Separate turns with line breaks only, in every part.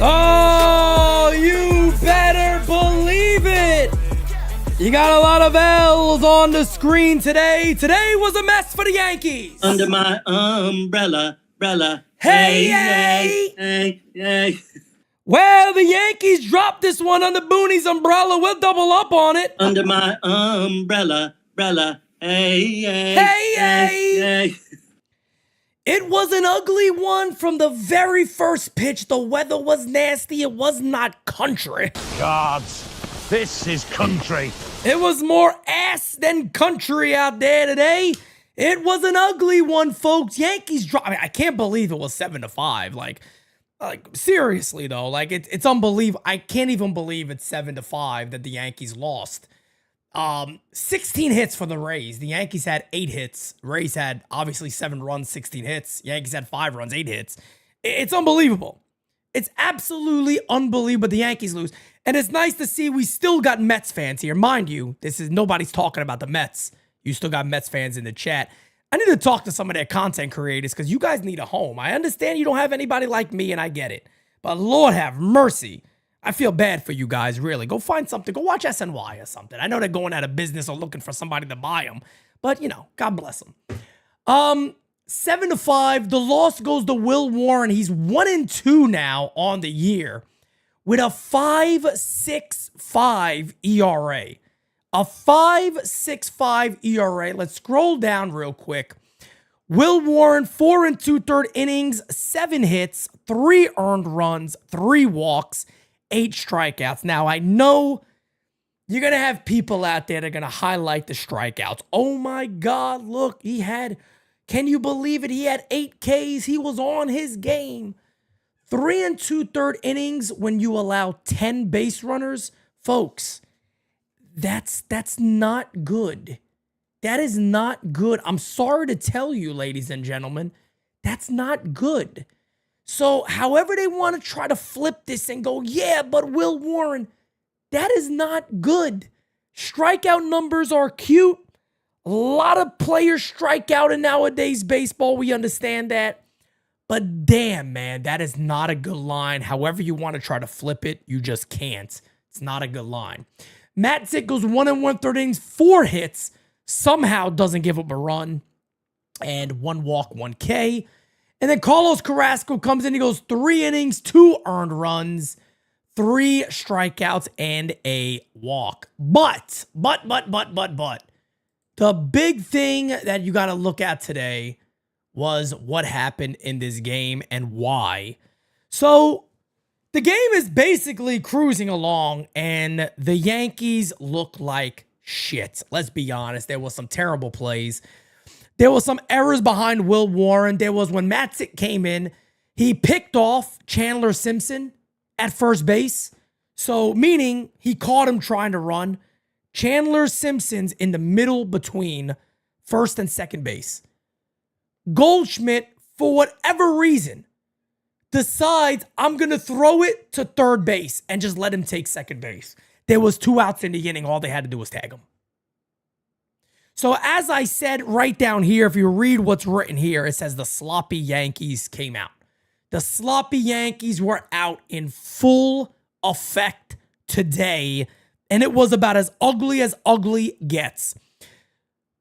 Oh, you better believe it. You got a lot of L's on the screen today. Today was a mess for the Yankees.
Under my umbrella.
Hey. Well, the Yankees dropped this one under Boone's umbrella. We'll double up on it.
Under my umbrella.
Hey. It was an ugly one from the very first pitch. The weather was nasty. It was not country.
Gods, this is country.
It was more ass than country out there today. It was an ugly one, folks. Yankees dropped. I can't believe it was 7-5. Like seriously though, like it's unbelievable. I can't even believe it's 7-5 that the Yankees lost. 16 hits for the Rays. The Yankees had 8 hits. Rays had obviously 7 runs, 16 hits. Yankees had 5 runs, 8 hits. It's unbelievable. It's absolutely unbelievable. The Yankees lose. And it's nice to see we still got Mets fans here. Mind you, nobody's talking about the Mets. You still got Mets fans in the chat. I need to talk to some of their content creators because you guys need a home. I understand you don't have anybody like me, and I get it. But Lord have mercy. I feel bad for you guys, really. Go find something. Go watch SNY or something. I know they're going out of business or looking for somebody to buy them. But, God bless them. 7-5. The loss goes to Will Warren. He's 1-2 now on the year with a 5.65 ERA. A 5.65 ERA. Let's scroll down real quick. Will Warren, 4 2/3 innings, 7 hits, 3 earned runs, 3 walks, 8 strikeouts. Now, I know you're going to have people out there that are going to highlight the strikeouts. Oh my God, look, can you believe it? He had 8 Ks. He was on his game. 3 2/3 innings when you allow 10 base runners. Folks, that's not good. That is not good. I'm sorry to tell you, ladies and gentlemen, that's not good. So however they want to try to flip this and go, yeah, but Will Warren, that is not good. Strikeout numbers are cute. A lot of players strike out in nowadays baseball. We understand that. But damn, man, that is not a good line. However you want to try to flip it, you just can't. It's not a good line. Matt Zick goes 1 1/3 innings, 4 hits. Somehow doesn't give up a run. And 1 walk, 1 K. And then Carlos Carrasco comes in. He goes 3 innings, 2 earned runs, 3 strikeouts, and a walk. But, the big thing that you got to look at today was what happened in this game and why. So, the game is basically cruising along, and the Yankees look like shit. Let's be honest. There was some terrible plays. There was some errors behind Will Warren. There was when Matzik came in, he picked off Chandler Simpson at first base. So, meaning he caught him trying to run. Chandler Simpson's in the middle between first and second base. Goldschmidt, for whatever reason, decides I'm going to throw it to third base and just let him take second base. There was 2 outs in the inning. All they had to do was tag him. So as I said right down here, if you read what's written here, it says the sloppy Yankees came out. The sloppy Yankees were out in full effect today, and it was about as ugly gets.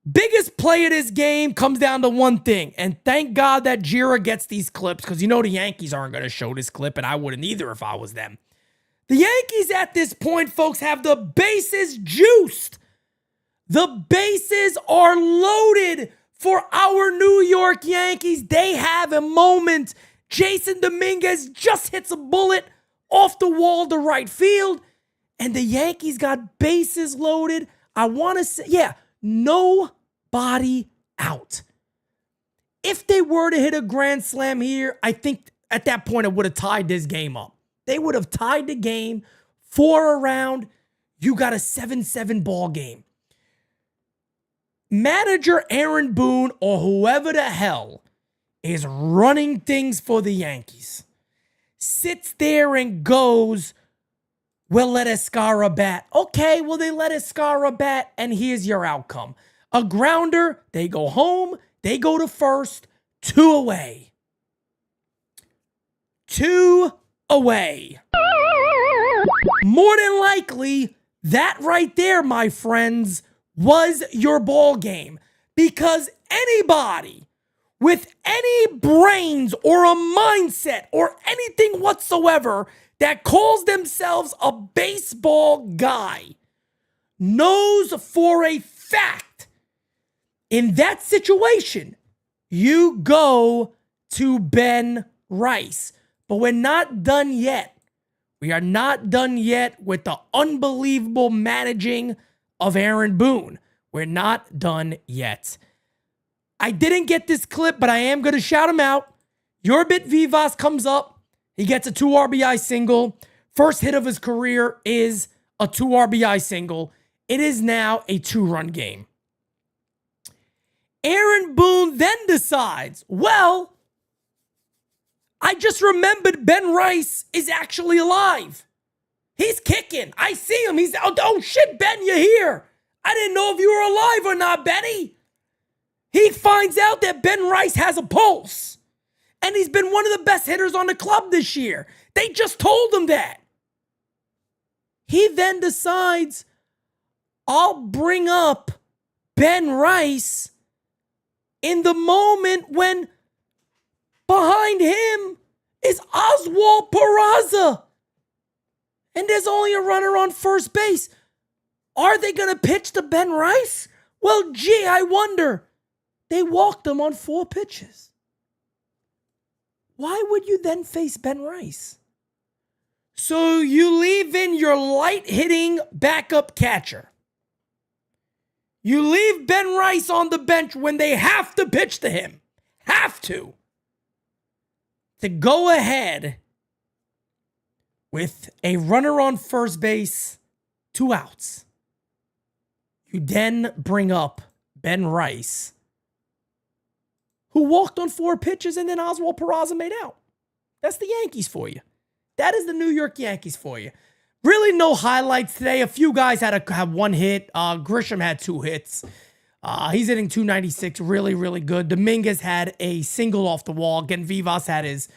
Biggest play of this game comes down to one thing, and thank God that Jira gets these clips because the Yankees aren't going to show this clip, and I wouldn't either if I was them. The Yankees at this point, folks, have the bases juiced. The bases are loaded for our New York Yankees. They have a moment. Jason Dominguez just hits a bullet off the wall to right field, and the Yankees got bases loaded. I want to say, nobody out. If they were to hit a grand slam here, I think at that point it would have tied this game up. They would have tied the game 4 around. You got a 7-7 ball game. Manager Aaron Boone or whoever the hell is running things for the Yankees sits there and goes, we'll let Escara bat. Okay, well, they let Escara bat, and here's your outcome. A grounder, they go home, they go to first, 2 away. 2 away. More than likely, that right there, my friends, was your ball game. Because anybody with any brains or a mindset or anything whatsoever that calls themselves a baseball guy knows for a fact in that situation, you go to Ben Rice. But we're not done yet. We are not done yet with the unbelievable managing of Aaron Boone. We're not done yet. I didn't get this clip, but I am going to shout him out. Yorbit Vivas comes up. He gets a 2 RBI single. First hit of his career is a 2 RBI single. It is now a 2-run game. Aaron Boone then decides, well, I just remembered Ben Rice is actually alive. He's kicking. I see him. He's, oh shit, Ben, you're here. I didn't know if you were alive or not, Benny. He finds out that Ben Rice has a pulse. And he's been one of the best hitters on the club this year. They just told him that. He then decides, I'll bring up Ben Rice in the moment when behind him is Oswald Peraza. And there's only a runner on first base. Are they going to pitch to Ben Rice? Well, gee, I wonder. They walked him on 4 pitches. Why would you then face Ben Rice? So you leave in your light-hitting backup catcher. You leave Ben Rice on the bench when they have to pitch to him. Have to. To go ahead with a runner on first base, 2 outs. You then bring up Ben Rice, who walked on 4 pitches, and then Oswald Peraza made out. That's the Yankees for you. That is the New York Yankees for you. Really no highlights today. A few guys had 1 hit. Grisham had 2 hits. He's hitting 296, really, really good. Dominguez had a single off the wall. Again, Vivas had his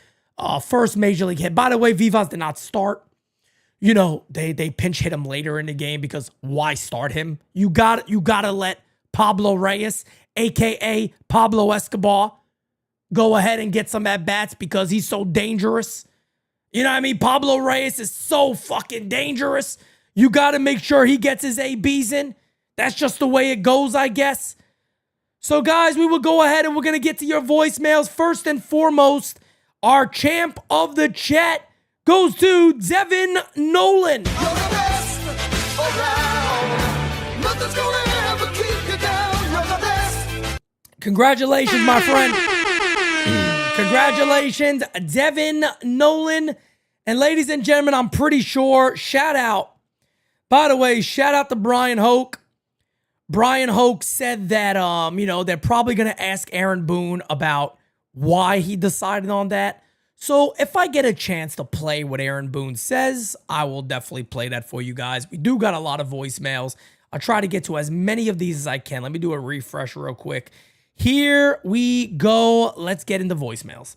first major league hit. By the way, Vivas did not start. You know, they pinch hit him later in the game because why start him? You gotta let Pablo Reyes, a.k.a. Pablo Escobar, go ahead and get some at-bats because he's so dangerous. You know what I mean? Pablo Reyes is so fucking dangerous. You got to make sure he gets his ABs in. That's just the way it goes, I guess. So, guys, we will go ahead and we're going to get to your voicemails. First and foremost, our champ of the chat goes to Devin Nolan. Congratulations, my friend. Congratulations, Devin Nolan. And ladies and gentlemen, I'm pretty sure, shout out. By the way, shout out to Brian Hoke. Brian Hoke said that, they're probably going to ask Aaron Boone about why he decided on that. So if I get a chance to play what Aaron Boone says, I will definitely play that for you guys. We do got a lot of voicemails. I'll try to get to as many of these as I can. Let me do a refresh real quick. Here we go. Let's get into voicemails.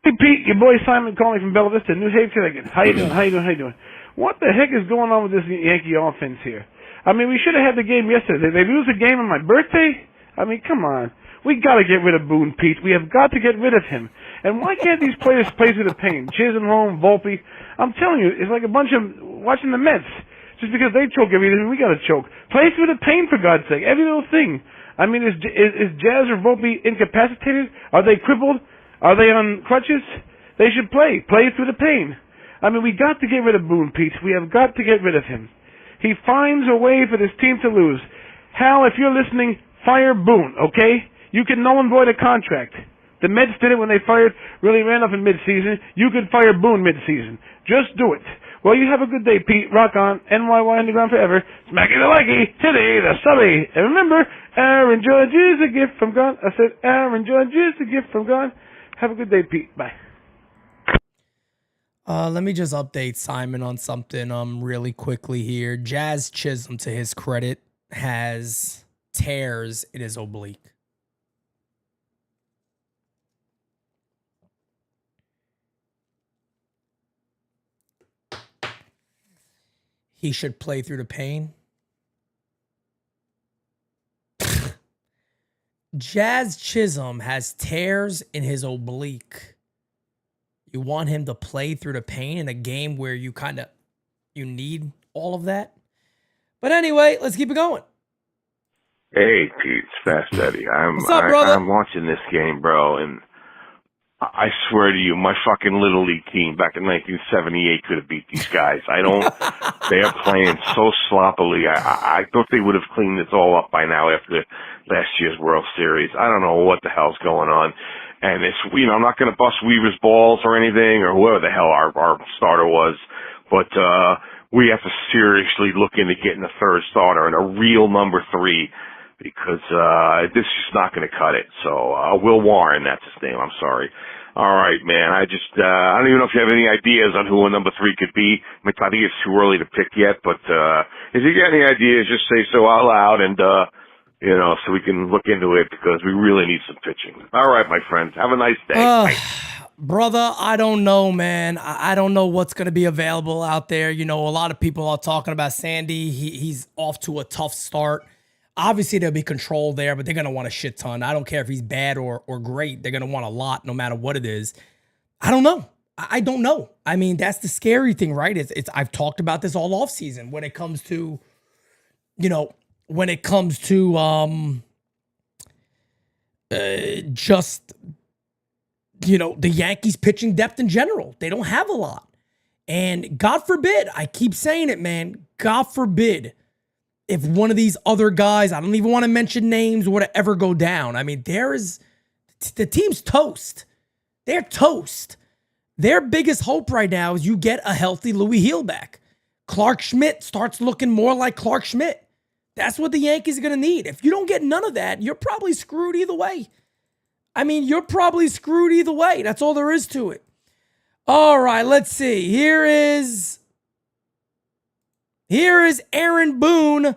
Hey, Pete, your boy Simon calling from Bella Vista, New Haven. How you doing? What the heck is going on with this Yankee offense here? I mean, we should have had the game yesterday. They lose a game on my birthday? I mean, come on. We got to get rid of Boone, Pete. We have got to get rid of him. And why can't these players play through the pain? Chisholm, Volpe. I'm telling you, it's like a bunch of watching the Mets. Just because they choke everything, we got to choke. Play through the pain, for God's sake. Every little thing. I mean, is Jazz or Volpe incapacitated? Are they crippled? Are they on crutches? They should play. Play through the pain. I mean, we got to get rid of Boone, Pete. We have got to get rid of him. He finds a way for this team to lose. Hal, if you're listening, fire Boone, okay? You can null and void a contract. The Mets did it when they fired Willie Randolph in midseason. You could fire Boone midseason. Just do it. Well, you have a good day, Pete. Rock on. NYY Underground forever. Smacky the likey. Titty the subby. And remember, Aaron Judge is a gift from God. I said, Aaron Judge is a gift from God. Have a good day, Pete. Bye.
Let me just update Simon on something really quickly here. Jazz Chisholm, to his credit, has tears in his oblique. he should play through the pain. Jazz Chisholm has tears in his oblique. You want him to play through the pain in a game where you need all of that? But anyway, let's keep it going.
Hey, Pete, it's Fast Eddie.
What's up, brother?
I'm watching this game, bro, and I swear to you, my fucking Little League team back in 1978 could have beat these guys. They are playing so sloppily. I thought they would have cleaned this all up by now after last year's World Series. I don't know what the hell's going on. And it's, I'm not going to bust Weaver's balls or anything, or whoever the hell our starter was, but we have to seriously look into getting a third starter and a real number 3, because this is not going to cut it. So Will Warren, that's his name. I'm sorry. All right, man. I don't even know if you have any ideas on who a number 3 could be. I think it's too early to pick yet, but if you get any ideas, just say so out loud, and so we can look into it, because we really need some pitching. All right, my friends. Have a nice day.
Brother, I don't know, man. I don't know what's going to be available out there. A lot of people are talking about Sandy. He's off to a tough start. Obviously, there'll be control there, but they're going to want a shit ton. I don't care if he's bad or great. They're going to want a lot no matter what it is. I don't know. I don't know. I mean, that's the scary thing, right? I've talked about this all offseason when it comes to, the Yankees pitching depth in general. They don't have a lot. And God forbid, I keep saying it, man, God forbid, if one of these other guys, I don't even want to mention names, were to ever go down. I mean, the team's toast. They're toast. Their biggest hope right now is you get a healthy Louis Heel back. Clark Schmidt starts looking more like Clark Schmidt. That's what the Yankees are going to need. If you don't get none of that, you're probably screwed either way. You're probably screwed either way. That's all there is to it. All right, let's see. Here is Aaron Boone.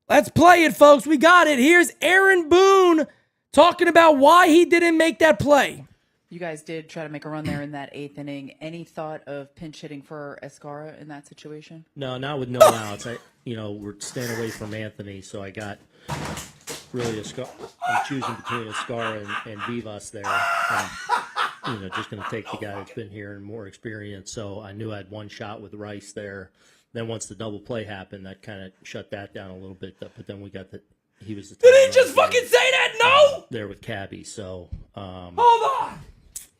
Let's play it, folks. We got it. Here's Aaron Boone talking about why he didn't make that play.
You guys did try to make a run there in that 8th inning. Any thought of pinch hitting for Escara in that situation?
No, not with no outs. We're staying away from Anthony, so I got really I'm choosing between Escara and Vivas there. And, just going to take the guy that's been here and more experience. So I knew I had one shot with Rice there. Then once the double play happened, that kind of shut that down a little bit. But then we got he was the.
Did he just fucking say that? No.
There with Cabby. So.
Hold on.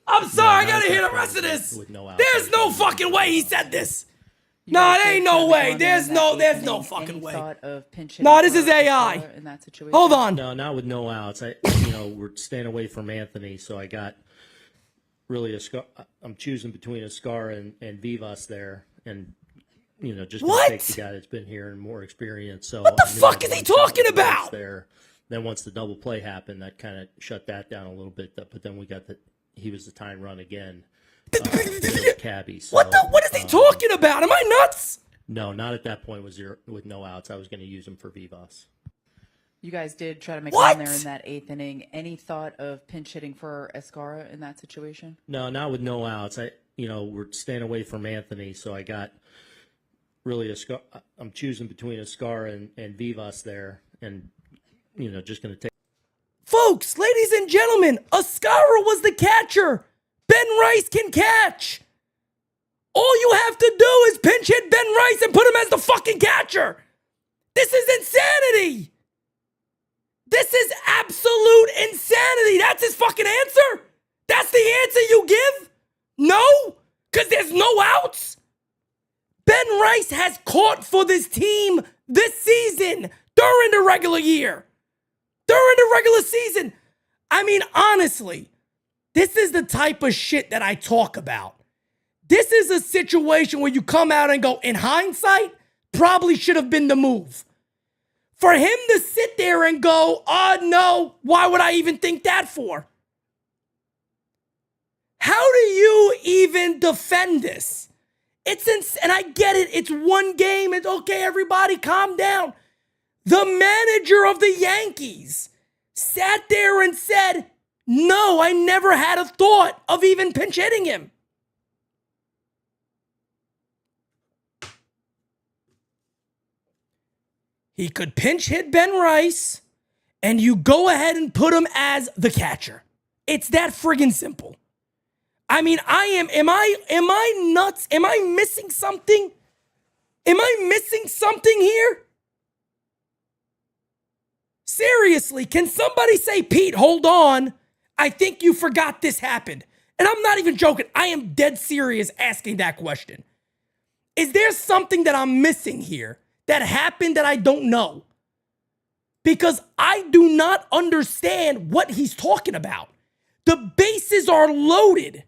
I'm sorry. I gotta hear the rest of this. There's no fucking way he said this. No, there ain't no way. There's no fucking way. No, this is AI. Hold on.
No, not with no outs. We're staying away from Anthony, so I got really I'm choosing between Escara and Vivas there, and just gonna take the guy that's been here and more experience. So
what the fuck is he talking about?
There. Then once the double play happened, that kind of shut that down a little bit. But then we got he was the tying run again. Cabby. So,
what is he talking about? Am I nuts?
No, not at that point with no outs. I was going to use him for Vivas.
You guys did try to make a run there in that 8th inning. Any thought of pinch hitting for Escara in that situation?
No, not with no outs. We're staying away from Anthony, so I got really I'm choosing between Escara and Vivas there, and just going to take.
Folks, ladies and gentlemen, Escara was the catcher. Ben Rice can catch. All you have to do is pinch hit Ben Rice and put him as the fucking catcher. This is insanity. This is absolute insanity. That's his fucking answer? That's the answer you give? No? Because there's no outs? Ben Rice has caught for this team this season during the regular year. During the regular season. Honestly, this is the type of shit that I talk about. This is a situation where you come out and go, in hindsight, probably should have been the move. For him to sit there and go, oh no, why would I even think that for? How do you even defend this? And I get it, it's one game, it's okay, everybody calm down. The manager of the Yankees sat there and said, no, I never had a thought of even pinch hitting him. he could pinch hit Ben Rice, and you go ahead and put him as the catcher. It's that friggin' simple. I mean, am I nuts? Am I missing something? Am I missing something here? Seriously, can somebody say, Pete, hold on. I think you forgot this happened. And I'm not even joking. I am dead serious asking that question. Is there something that I'm missing here that happened that I don't know? Because I do not understand what he's talking about. The bases are loaded.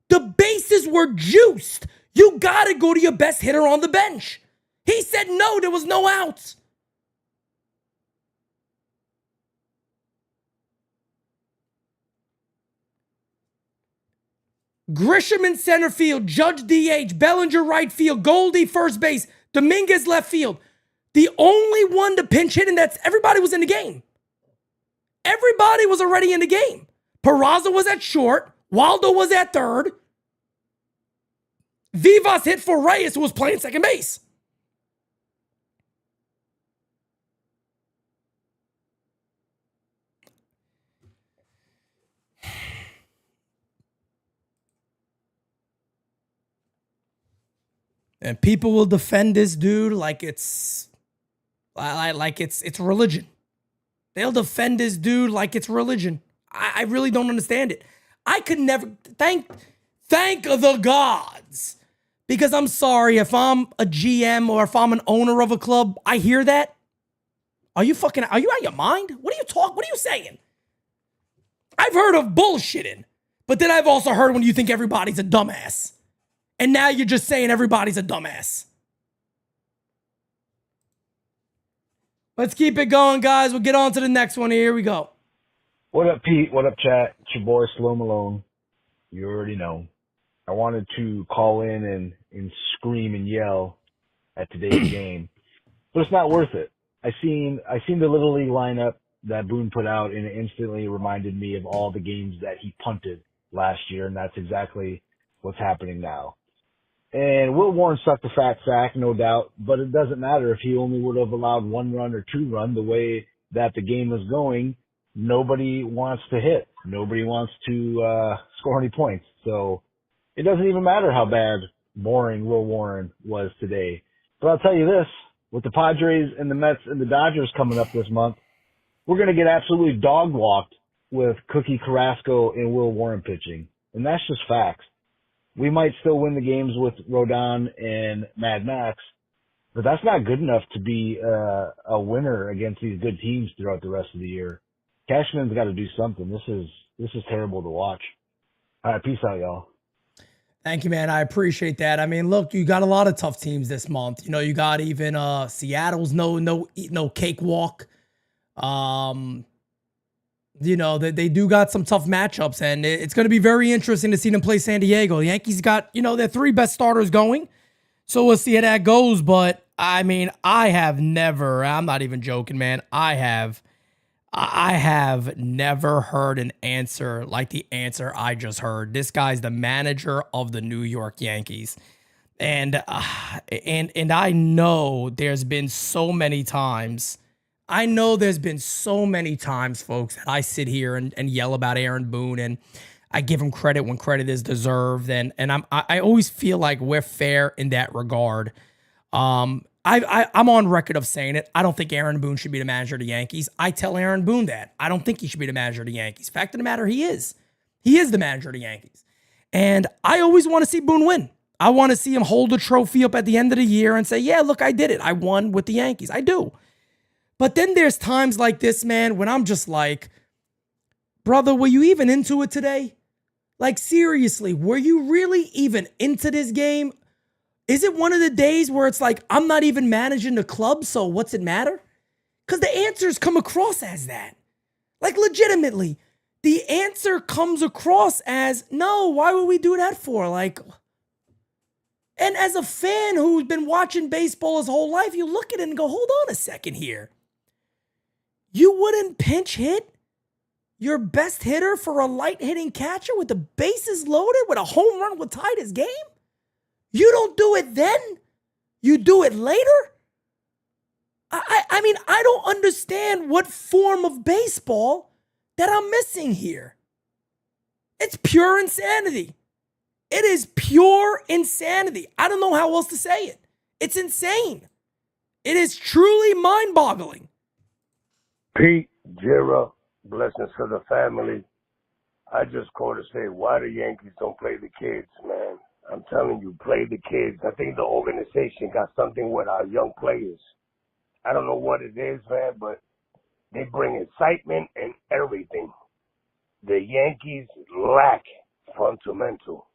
The bases were juiced. You got to go to your best hitter on the bench. He said no, there was no outs. Grisham in center field, Judge DH, Bellinger right field, Goldie first base, Dominguez left field. The only one to pinch hit, and that's everybody was in the game. Everybody was already in the game. Peraza was at short. Waldo was at third. Vivas hit for Reyes, who was playing second base. And people will defend this dude like it's religion. They'll defend this dude like it's religion. I really don't understand it. I could never thank the gods. Because I'm sorry, if I'm a GM or if I'm an owner of a club, I hear that. Are you out of your mind? What are you saying? I've heard of bullshitting, but then I've also heard when you think everybody's a dumbass. And now you're just saying everybody's a dumbass. Let's keep it going, guys. We'll get on to the next one. Here we go.
What up, Pete? What up, chat? It's your boy, Slow Malone. You already know. I wanted to call in and scream and yell at today's game, but it's not worth it. I seen the Little League lineup that Boone put out, and it instantly reminded me of all the games that he punted last year, and that's exactly what's happening now. And Will Warren sucked a fat sack, no doubt, but it doesn't matter if he only would have allowed 1 run or 2 run. The way that the game was going, nobody wants to hit. Nobody wants to score any points. So it doesn't even matter how bad, boring Will Warren was today. But I'll tell you this, with the Padres and the Mets and the Dodgers coming up this month, we're going to get absolutely dog-walked with Cookie Carrasco and Will Warren pitching. And that's just facts. We might still win the games with Rodon and Mad Max, but that's not good enough to be a winner against these good teams throughout the rest of the year. Cashman's got to do something. This is terrible to watch. All right, peace out, y'all.
Thank you, man. I appreciate that. I mean, look, you got a lot of tough teams this month. You know, you got even Seattle's no cakewalk. You know, they do got some tough matchups, and it's going to be very interesting to see them play San Diego. The Yankees got, you know, their 3 best starters going, so we'll see how that goes. But, I mean, I'm not even joking, man. I have never heard an answer like the answer I just heard. This guy's the manager of the New York Yankees. And I know there's been so many times, folks, that I sit here and yell about Aaron Boone, and I give him credit when credit is deserved. And I always feel like we're fair in that regard. I'm on record of saying it. I don't think Aaron Boone should be the manager of the Yankees. I tell Aaron Boone that. I don't think he should be the manager of the Yankees. Fact of the matter, he is. He is the manager of the Yankees. And I always want to see Boone win. I want to see him hold a trophy up at the end of the year and say, yeah, look, I did it. I won with the Yankees. I do. But then there's times like this, man, when I'm just like, brother, were you even into it today? Like, seriously, were you really even into this game? Is it one of the days where it's like, I'm not even managing the club, so what's it matter? Because the answers come across as that. Like, legitimately, the answer comes across as, no, why would we do that for? Like, and as a fan who's been watching baseball his whole life, you look at it and go, hold on a second here. You wouldn't pinch hit your best hitter for a light hitting catcher with the bases loaded with a home run would tie this game? You don't do it then? You do it later? I mean, I don't understand what form of baseball that I'm missing here. It's pure insanity. It is pure insanity. I don't know how else to say it. It's insane. It is truly mind-boggling.
Pete, Jira, blessings to the family. I just called to say why the Yankees don't play the kids, man. I'm telling you, play the kids. I think the organization got something with our young players. I don't know what it is, man, but they bring excitement and everything. The Yankees lack fundamental.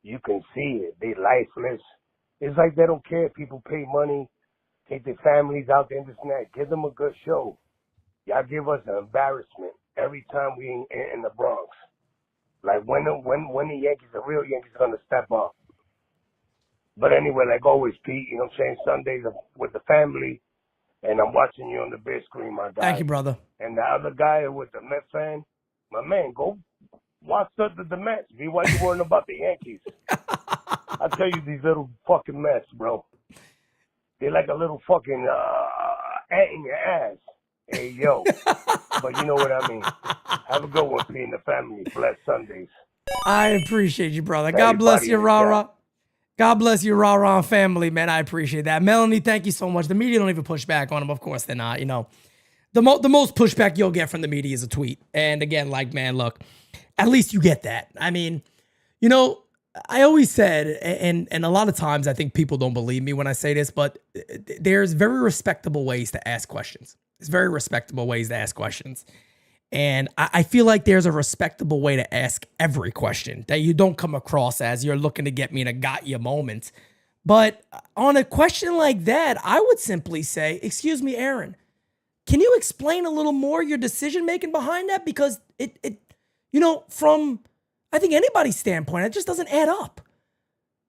You can see it. They lifeless. It's like they don't care if people pay money, take their families out there and this and that. Give them a good show. Y'all give us an embarrassment every time we in the Bronx. Like when the Yankees, the real Yankees, are gonna step up. But anyway, like always, Pete, you know what I'm saying? Sundays with the family, and I'm watching you on the big screen, my guy.
Thank you, brother.
And the other guy with the Mets fan, my man, go watch the Mets. Be why you worrying about the Yankees. I tell you, these little fucking Mets, bro. They're like a little fucking ant in your ass. Hey, yo. But you know what I mean. Have a good one, Pete, and the family. Bless Sundays.
I appreciate you, brother. God bless you, Rara. God bless you, Rara family, man. I appreciate that. Melanie, thank you so much. The media don't even push back on them. Of course they're not. You know, the most pushback you'll get from the media is a tweet. And again, like, man, look, at least you get that. I mean, you know, I always said, and a lot of times I think people don't believe me when I say this, but there's very respectable ways to ask questions. There's very respectable ways to ask questions. And I feel like there's a respectable way to ask every question that you don't come across as you're looking to get me in a got you moment. But on a question like that, I would simply say, excuse me, Aaron, can you explain a little more your decision making behind that? Because it you know, from I think anybody's standpoint, it just doesn't add up.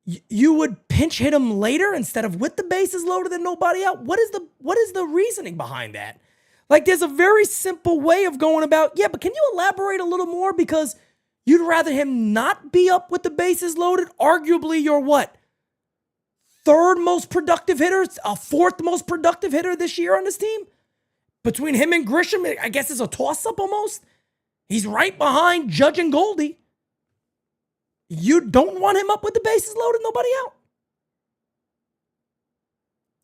You would pinch hit him later instead of with the bases loaded and nobody out. What is the reasoning behind that? Like, there's a very simple way of going about, yeah, but can you elaborate a little more? Because you'd rather him not be up with the bases loaded. Arguably, you're what? Third most productive hitter, a fourth most productive hitter this year on this team? Between him and Grisham, I guess it's a toss-up almost. He's right behind Judge and Goldie. You don't want him up with the bases loaded, nobody out.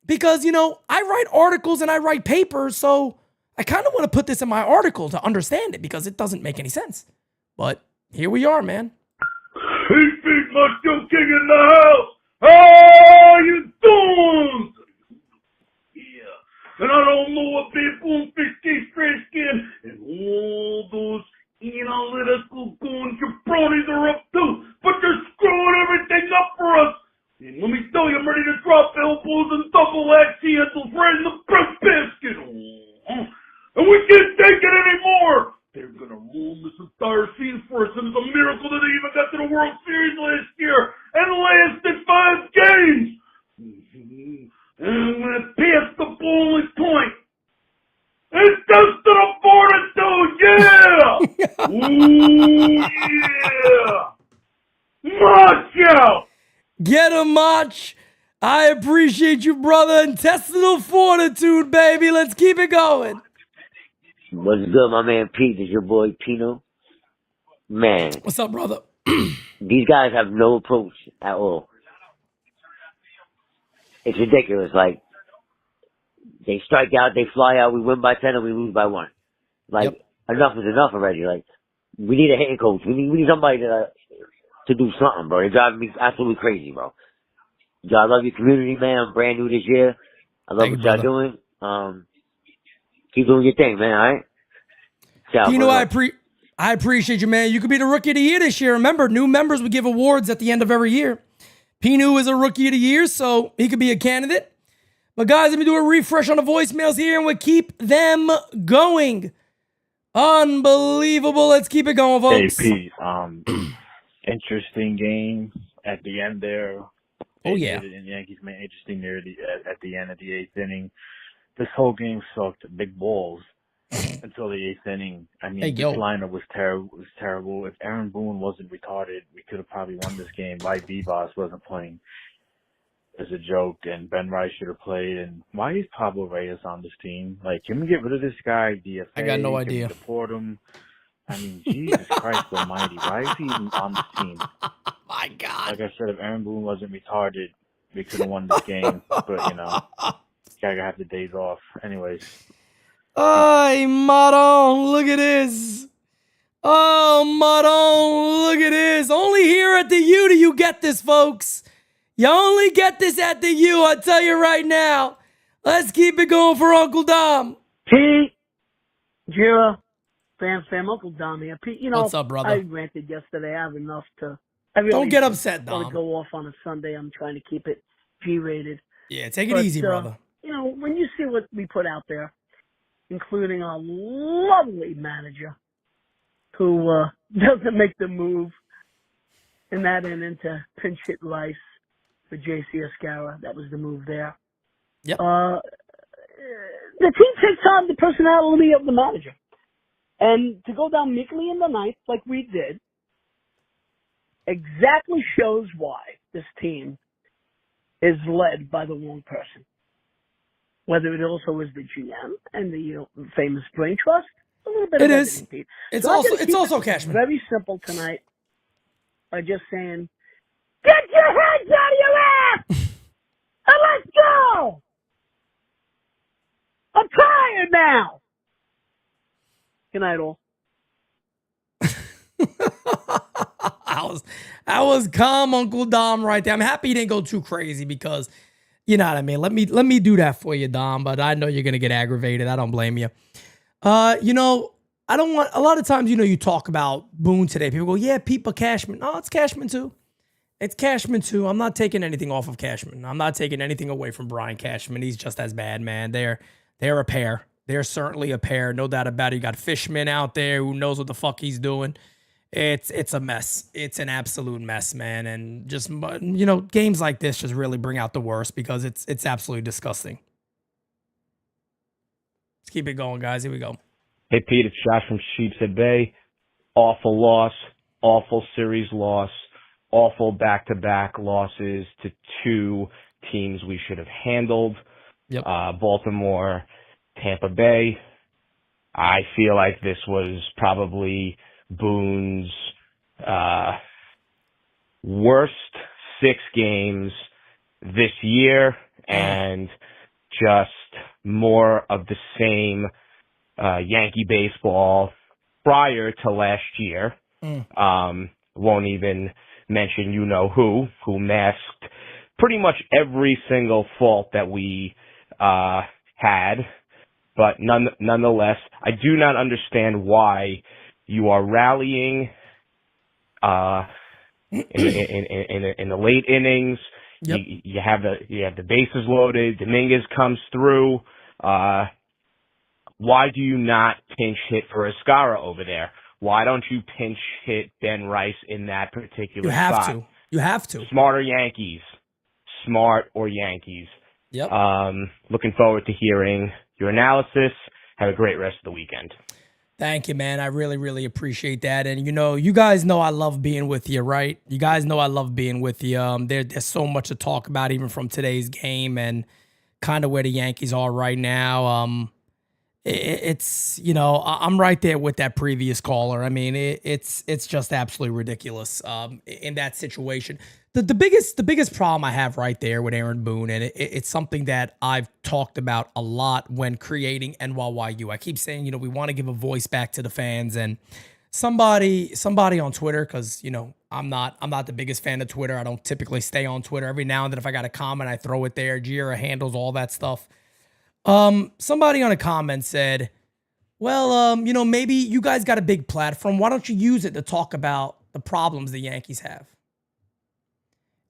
Because, you know, I write articles and I write papers, so I kind of want to put this in my article to understand it because it doesn't make any sense. But here we are, man.
Hey, Big Macho King in the house. How you doing? Yeah. And I don't know what Big Boone, Fish Fresh Skin, and all those analytical goon jabronis are up to, but they're screwing everything up for us. And let me tell you, I'm ready to drop elbows and double axe handles right in the bread basket. And we can't take it anymore. They're going to ruin this entire season for us, and it's a miracle that they even got to the World Series last year and lasted 5 games. And I'm going to pass the bowling point. It's just to the 4-2, yeah! Ooh, yeah! March out!
Get him, March. I appreciate you, brother. Intestinal fortitude, baby. Let's keep it going.
What's good, my man Pete? This is your boy Pino. Man.
What's up, brother?
These guys have no approach at all. It's ridiculous. Like, they strike out, they fly out, we win by 10 and we lose by 1. Like, enough is enough already. Like, we need a hitting coach. We need somebody to do something, bro. They're driving me absolutely crazy, bro. Yo, I love your community, man. I'm brand new this year. I love what y'all doing. Keep doing your thing, man, all right? Ciao,
Pino, I appreciate you, man. You could be the Rookie of the Year this year. Remember, new members would give awards at the end of every year. Pino is a Rookie of the Year, so he could be a candidate. But guys, let me do a refresh on the voicemails here, and we'll keep them going. Unbelievable. Let's keep it going, folks.
Hey, Pete. Interesting game at the end there.
Oh, yeah.
And Yankees made interesting there at the end of the 8th inning. This whole game sucked big balls until the 8th inning. I mean, this lineup was terrible. If Aaron Boone wasn't retarded, we could have probably won this game. Why Vivas wasn't playing. as a joke, and Ben Rice should have played. And why is Pablo Reyes on this team? Like, can we get rid of this guy, DFA?
I got no
Can
idea.
we deport him? I mean, Jesus Christ almighty, why is he even on this team?
My God.
Like I said, if Aaron Boone wasn't retarded, we could have won this game. But, you know, gotta have the days off. Anyways.
Ay, Maron, look at this. Oh, Maron, look at this. Only here at the U do you get this, folks. You only get this at the U, I tell you right now. Let's keep it going for Uncle Dom.
Pete, Jira, fam, Uncle Dom here. Pete, you know,
what's up, brother?
I ranted yesterday. I have enough to... I really
don't get upset,
want
Dom.
to go off on a Sunday. I'm trying to keep it G-rated.
Yeah, take it easy, brother.
You know, when you see what we put out there, including our lovely manager who doesn't make the move in that inning to pinch hit Rice for J.C. Escara. That was the move there.
Yep.
The team takes on the personality of the manager. And to go down meekly in the ninth like we did exactly shows why this team is led by the wrong person. Whether it also is the GM and the famous brain trust, a little bit
it
of
is.
everything, Pete.
It's
so
also Cashman.
Very simple tonight by just saying, get your heads out of your ass and let's go. I'm tired now. Good night, all.
I was calm, Uncle Dom, right there. I'm happy you didn't go too crazy because, you know what I mean. Let me do that for you, Dom. But I know you're gonna get aggravated. I don't blame you. You know, I don't want. A lot of times, you know, you talk about Boone today. People go, "Yeah, Pete, Cashman." No, it's Cashman too. It's Cashman too. I'm not taking anything off of Cashman. I'm not taking anything away from Brian Cashman. He's just as bad, man. They're a pair. They're certainly a pair, no doubt about it. You got Fishman out there who knows what the fuck he's doing. It's a mess. It's an absolute mess, man. And just, you know, games like this just really bring out the worst because it's absolutely disgusting. Let's keep it going, guys. Here we go.
Hey, Pete, it's Josh from Sheepshead Bay. Awful loss, awful series loss, awful back-to-back losses to two teams we should have handled.
Yep.
Baltimore, Tampa Bay. I feel like this was probably Boone's worst 6 games this year, and just more of the same Yankee baseball prior to last year. Won't even mention who masked pretty much every single fault that we had. But nonetheless, I do not understand why you are rallying in the late innings.
Yep.
You have the bases loaded. Dominguez comes through. Why do you not pinch hit for Escara over there? Why don't you pinch hit Ben Rice in that particular spot?
You have to.
Smart or Yankees.
Yep.
Looking forward to hearing your analysis. Have a great rest of the weekend.
Thank you, man. I really, really appreciate that. And, you know, you guys know I love being with you, right? You guys know I love being with you. There's so much to talk about even from today's game and kind of where the Yankees are right now. It's, you know, I'm right there with that previous caller. I mean, it's just absolutely ridiculous in that situation. The biggest problem I have right there with Aaron Boone, and it's something that I've talked about a lot when creating NYYU. I keep saying, you know, we want to give a voice back to the fans, and somebody on Twitter, because, you know, I'm not the biggest fan of Twitter. I don't typically stay on Twitter. Every now and then if I got a comment, I throw it there. Jira handles all that stuff. Somebody on a comment said, well, you know, maybe you guys got a big platform. Why don't you use it to talk about the problems the Yankees have?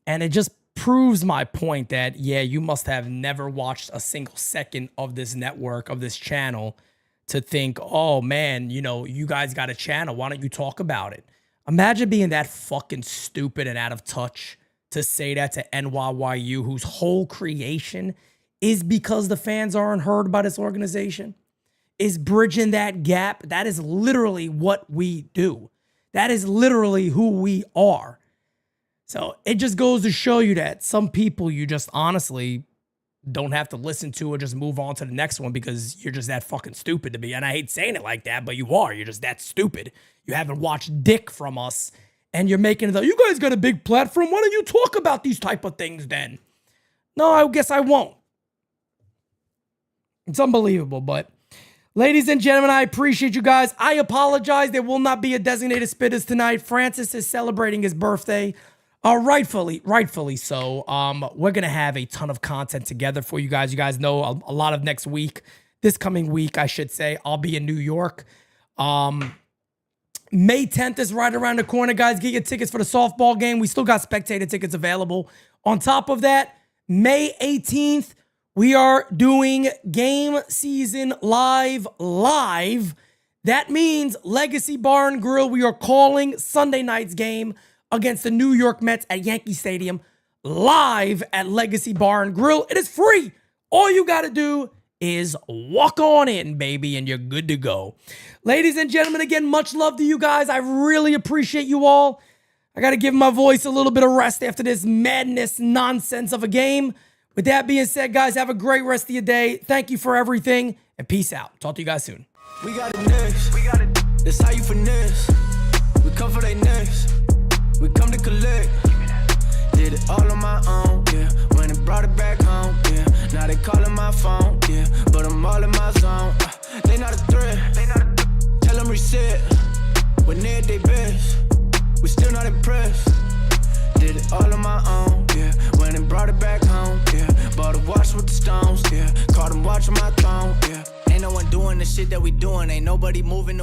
And it just proves my point that, yeah, you must have never watched a single second of this network, of this channel, to think, oh, man, you know, you guys got a channel. Why don't you talk about it? Imagine being that fucking stupid and out of touch to say that to NYYU, whose whole creation is because the fans aren't heard by this organization, is bridging that gap. That is literally what we do. That is literally who we are. So it just goes to show you that some people you just honestly don't have to listen to or just move on to the next one because you're just that fucking stupid to me. And I hate saying it like that, but you are. You're just that stupid. You haven't watched dick from us and you're making it, you guys got a big platform. Why don't you talk about these type of things then? No, I guess I won't. It's unbelievable, but ladies and gentlemen, I appreciate you guys. I apologize. There will not be a designated spitters tonight. Francis is celebrating his birthday. Rightfully so. We're going to have a ton of content together for you guys. You guys know a lot of next week, this coming week, I should say, I'll be in New York. May 10th is right around the corner, guys. Get your tickets for the softball game. We still got spectator tickets available. On top of that, May 18th, we are doing Game Season live. That means Legacy Bar and Grill. We are calling Sunday night's game against the New York Mets at Yankee Stadium live at Legacy Bar and Grill. It is free. All you got to do is walk on in, baby, and you're good to go. Ladies and gentlemen, again, much love to you guys. I really appreciate you all. I got to give my voice a little bit of rest after this madness nonsense of a game. With that being said, guys, have a great rest of your day. Thank you for everything, and peace out. Talk to you guys soon.
We got it next. That's how you finesse. We come for they next. We come to collect. Did it all on my own, yeah. When it brought it back home, yeah. Now they calling my phone, yeah. But I'm all in my zone. They not a threat. Tell them reset. When they're at their best, we still not impressed. Did it all on my own, yeah. When it brought it back home, yeah. Bought a watch with the stones, yeah. Caught them watching my throne, yeah. Ain't no one doing the shit that we doing. Ain't nobody moving the